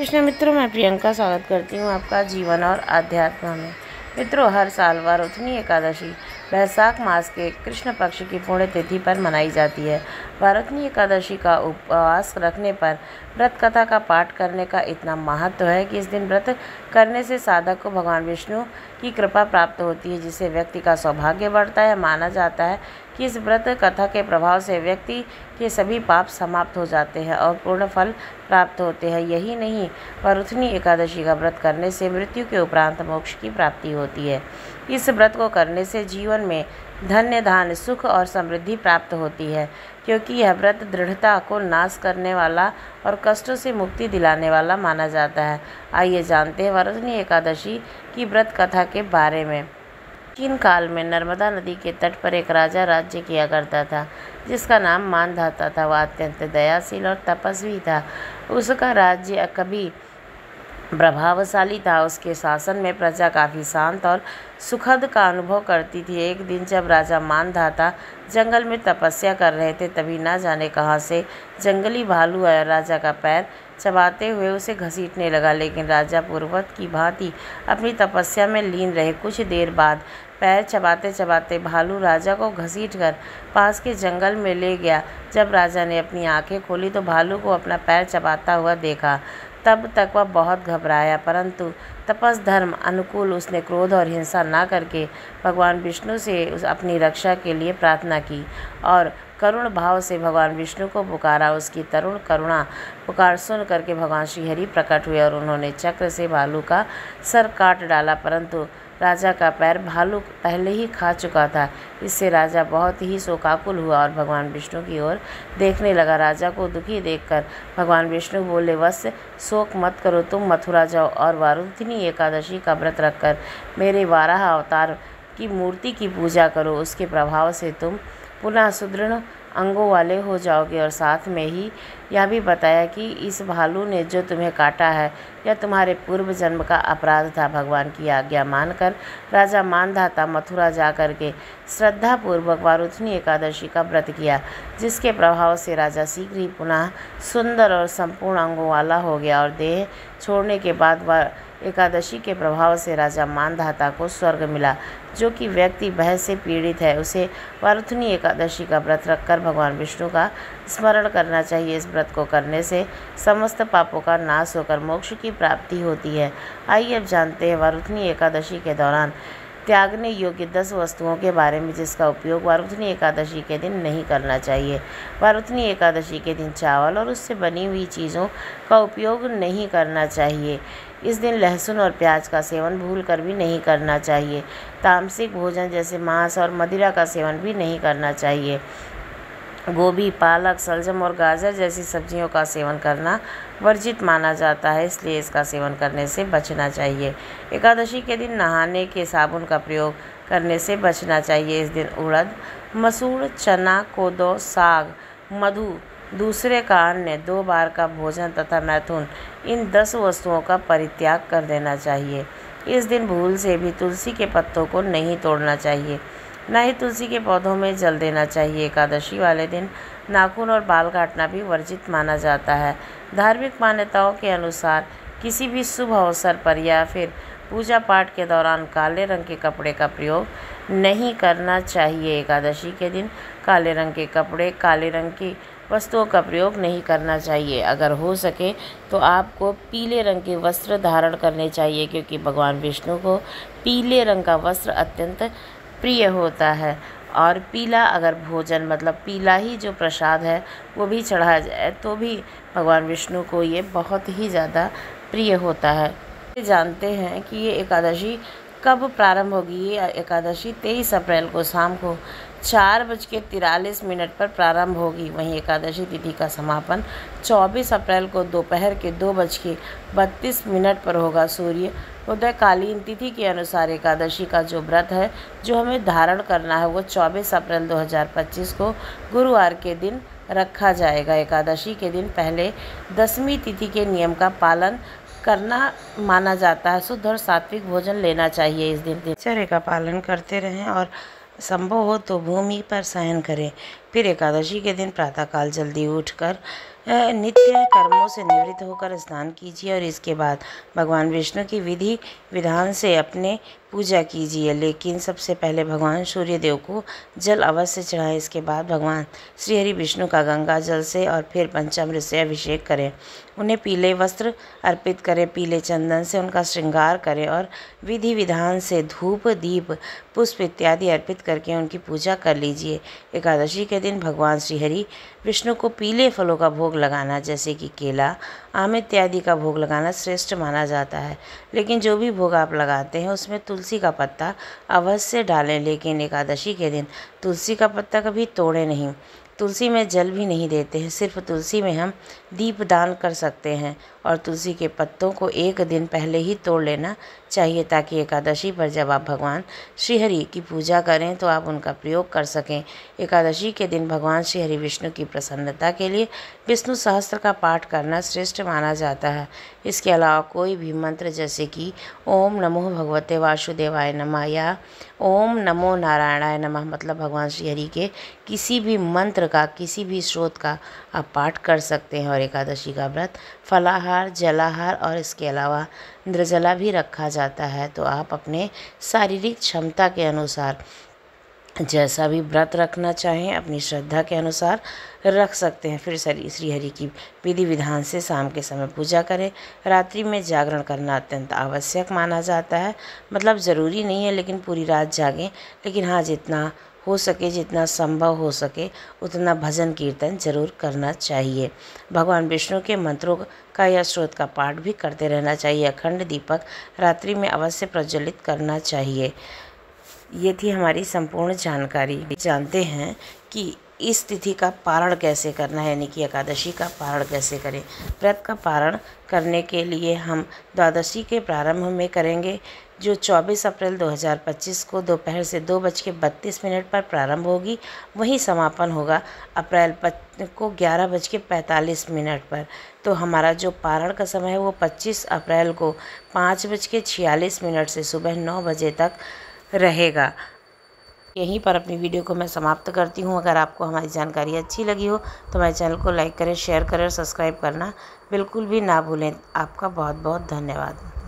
कृष्ण मित्रों, मैं प्रियंका स्वागत करती हूँ आपका जीवन और अध्यात्म में। मित्रों, हर साल वारुथनी एकादशी वैशाख मास के कृष्ण पक्ष की पुण्यतिथि पर मनाई जाती है। वारुथनी एकादशी का उपवास रखने पर व्रत कथा का पाठ करने का इतना महत्व है कि इस दिन व्रत करने से साधक को भगवान विष्णु की कृपा प्राप्त होती है, जिससे व्यक्ति का सौभाग्य बढ़ता है। माना जाता है कि इस व्रत कथा के प्रभाव से व्यक्ति के सभी पाप समाप्त हो जाते हैं और पूर्ण फल प्राप्त होते हैं। यही नहीं, वारुथनी एकादशी का व्रत करने से मृत्यु के उपरांत मोक्ष की प्राप्ति होती है। इस व्रत को करने से जीवन में धन्य धान्य सुख और समृद्धि प्राप्त होती है, क्योंकि यह व्रत दृढ़ता को नाश करने वाला और कष्टों से मुक्ति दिलाने वाला माना जाता है। आइए जानते हैं वारुथनी एकादशी की व्रत कथा के बारे में। प्राचीन काल में नर्मदा नदी के तट पर एक राजा राज्य किया करता था, जिसका नाम मानधाता था। वह अत्यंत दयाशील और तपस्वी था। उसका राज्य कभी प्रभावशाली था। उसके शासन में प्रजा काफ़ी शांत और सुखद का अनुभव करती थी। एक दिन जब राजा मानधाता जंगल में तपस्या कर रहे थे, तभी ना जाने कहाँ से जंगली भालू आया। राजा का पैर चबाते हुए उसे घसीटने लगा, लेकिन राजा पूर्ववत की भांति अपनी तपस्या में लीन रहे। कुछ देर बाद पैर चबाते चबाते भालू राजा को घसीटकर पास के जंगल में ले गया। जब राजा ने अपनी आंखें खोली तो भालू को अपना पैर चबाता हुआ देखा। तब तक वह बहुत घबराया, परंतु तपस धर्म अनुकूल उसने क्रोध और हिंसा ना करके भगवान विष्णु से अपनी रक्षा के लिए प्रार्थना की और करुण भाव से भगवान विष्णु को पुकारा। उसकी तरुण करुणा पुकार सुन करके भगवान श्रीहरि प्रकट हुए और उन्होंने चक्र से भालू का सर काट डाला, परंतु राजा का पैर भालू पहले ही खा चुका था। इससे राजा बहुत ही शोकाकुल हुआ और भगवान विष्णु की ओर देखने लगा। राजा को दुखी देखकर भगवान विष्णु बोले, वत्स शोक मत करो, तुम मथुरा जाओ और वारुथनी एकादशी का व्रत रखकर मेरे वाराह अवतार की मूर्ति की पूजा करो। उसके प्रभाव से तुम पुनः सुदृढ़ अंगों वाले हो जाओगे। और साथ में ही यह भी बताया कि इस भालू ने जो तुम्हें काटा है, यह तुम्हारे पूर्व जन्म का अपराध था। भगवान की आज्ञा मानकर राजा मानधाता मथुरा जाकर के श्रद्धापूर्वक वारुथनी एकादशी का व्रत किया, जिसके प्रभाव से राजा शीघ्र ही पुनः सुंदर और संपूर्ण अंगों वाला हो गया। और देह छोड़ने के बाद वह एकादशी के प्रभाव से राजा मानधाता को स्वर्ग मिला। जो कि व्यक्ति भय से पीड़ित है, उसे वारुथनी एकादशी का व्रत रखकर भगवान विष्णु का स्मरण करना चाहिए। इस व्रत को करने से समस्त पापों का नाश होकर मोक्ष की प्राप्ति होती है। आइए अब जानते हैं वारुथनी एकादशी के दौरान त्यागने योग्य 10 वस्तुओं के बारे में, जिसका उपयोग वारुथनी एकादशी के दिन नहीं करना चाहिए। वारुथनी एकादशी के दिन चावल और उससे बनी हुई चीज़ों का उपयोग नहीं करना चाहिए। इस दिन लहसुन और प्याज का सेवन भूलकर भी नहीं करना चाहिए। तामसिक भोजन जैसे मांस और मदिरा का सेवन भी नहीं करना चाहिए। गोभी, पालक, सलजम और गाजर जैसी सब्जियों का सेवन करना वर्जित माना जाता है, इसलिए इसका सेवन करने से बचना चाहिए। एकादशी के दिन नहाने के साबुन का प्रयोग करने से बचना चाहिए। इस दिन उड़द, मसूर, चना, कोदो, साग, मधु, दूसरे का अन्न, 2 बार का भोजन तथा मैथुन, इन 10 वस्तुओं का परित्याग कर देना चाहिए। इस दिन भूल से भी तुलसी के पत्तों को नहीं तोड़ना चाहिए, न ही तुलसी के पौधों में जल देना चाहिए। एकादशी वाले दिन नाखून और बाल काटना भी वर्जित माना जाता है। धार्मिक मान्यताओं के अनुसार किसी भी शुभ अवसर पर या फिर पूजा पाठ के दौरान काले रंग के कपड़े का प्रयोग नहीं करना चाहिए। एकादशी के दिन काले रंग के कपड़े, काले रंग की वस्तुओं का प्रयोग नहीं करना चाहिए। अगर हो सके तो आपको पीले रंग के वस्त्र धारण करने चाहिए, क्योंकि भगवान विष्णु को पीले रंग का वस्त्र अत्यंत प्रिय होता है। और पीला अगर भोजन मतलब पीला ही जो प्रसाद है वो भी चढ़ाया जाए तो भी भगवान विष्णु को ये बहुत ही ज़्यादा प्रिय होता है। जानते हैं कि ये एकादशी कब प्रारंभ होगी। ये एकादशी 23 अप्रैल को शाम को 4:43 पर प्रारंभ होगी। वहीं एकादशी तिथि का समापन 24 अप्रैल को दोपहर के 2:32 पर होगा। सूर्य उदयकालीन तिथि के अनुसार एकादशी का जो व्रत है जो हमें धारण करना है, वो 24 अप्रैल 2025 को गुरुवार के दिन रखा जाएगा। एकादशी के दिन पहले 10वीं तिथि के नियम का पालन करना माना जाता है। शुद्ध और सात्विक भोजन लेना चाहिए। इस दिन दिनचर्या का पालन करते रहें और संभव हो तो भूमि पर शयन करें। फिर एकादशी के दिन प्रातःकाल जल्दी उठकर नित्य कर्मों से निवृत्त होकर स्नान कीजिए और इसके बाद भगवान विष्णु की विधि विधान से अपने पूजा कीजिए। लेकिन सबसे पहले भगवान सूर्य देव को जल अवश्य चढ़ाएं। इसके बाद भगवान श्री हरि विष्णु का गंगा जल से और फिर पंचामृत से अभिषेक करें। उन्हें पीले वस्त्र अर्पित करें, पीले चंदन से उनका श्रृंगार करें और विधि विधान से धूप दीप पुष्प इत्यादि अर्पित करके उनकी पूजा कर लीजिए। एकादशी के दिन भगवान श्री हरि विष्णु को पीले फलों का भोग लगाना, जैसे कि केला, आम इत्यादि का भोग लगाना श्रेष्ठ माना जाता है। लेकिन जो भी भोग आप लगाते हैं उसमें तुलसी का पत्ता अवश्य डालें। लेकिन एकादशी के दिन तुलसी का पत्ता कभी तोड़ें नहीं। तुलसी में जल भी नहीं देते हैं, सिर्फ तुलसी में हम दीप दान कर सकते हैं और तुलसी के पत्तों को एक दिन पहले ही तोड़ लेना चाहिए, ताकि एकादशी पर जब आप भगवान श्री हरि की पूजा करें तो आप उनका प्रयोग कर सकें। एकादशी के दिन भगवान श्री हरि विष्णु की प्रसन्नता के लिए विष्णु सहस्त्र का पाठ करना श्रेष्ठ माना जाता है। इसके अलावा कोई भी मंत्र, जैसे कि ओम नमो भगवते वासुदेवाय नमः या ओम नमो नारायणाय नमः, मतलब भगवान श्री हरि के किसी भी मंत्र का, किसी भी स्रोत का आप पाठ कर सकते हैं। और एकादशी का व्रत फलाहार, जलाहार और इसके अलावा निर्जला भी रखा जाता है। तो आप अपने शारीरिक क्षमता के अनुसार जैसा भी व्रत रखना चाहें अपनी श्रद्धा के अनुसार रख सकते हैं। फिर श्री हरि की विधि विधान से शाम के समय पूजा करें। रात्रि में जागरण करना अत्यंत आवश्यक माना जाता है, मतलब ज़रूरी नहीं है लेकिन पूरी रात जागें। लेकिन हाँ, जितना हो सके, जितना संभव हो सके उतना भजन कीर्तन जरूर करना चाहिए। भगवान विष्णु के मंत्रों का या स्रोत का पाठ भी करते रहना चाहिए। अखंड दीपक रात्रि में अवश्य प्रज्वलित करना चाहिए। ये थी हमारी संपूर्ण जानकारी। जानते हैं कि इस तिथि का पारण कैसे करना है, यानी कि एकादशी का पारण कैसे करें। व्रत का पारण करने के लिए हम द्वादशी के प्रारंभ में करेंगे, जो 24 अप्रैल 2025 को दोपहर से 2:32 पर प्रारंभ होगी। वहीं समापन होगा अप्रैल को 11:45 पर। तो हमारा जो पारण का समय है वो 25 अप्रैल को 5:46 से सुबह 9 बजे तक रहेगा। यहीं पर अपनी वीडियो को मैं समाप्त करती हूँ। अगर आपको हमारी जानकारी अच्छी लगी हो तो हमारे चैनल को लाइक करें, शेयर करें और सब्सक्राइब करना बिल्कुल भी ना भूलें। आपका बहुत बहुत धन्यवाद।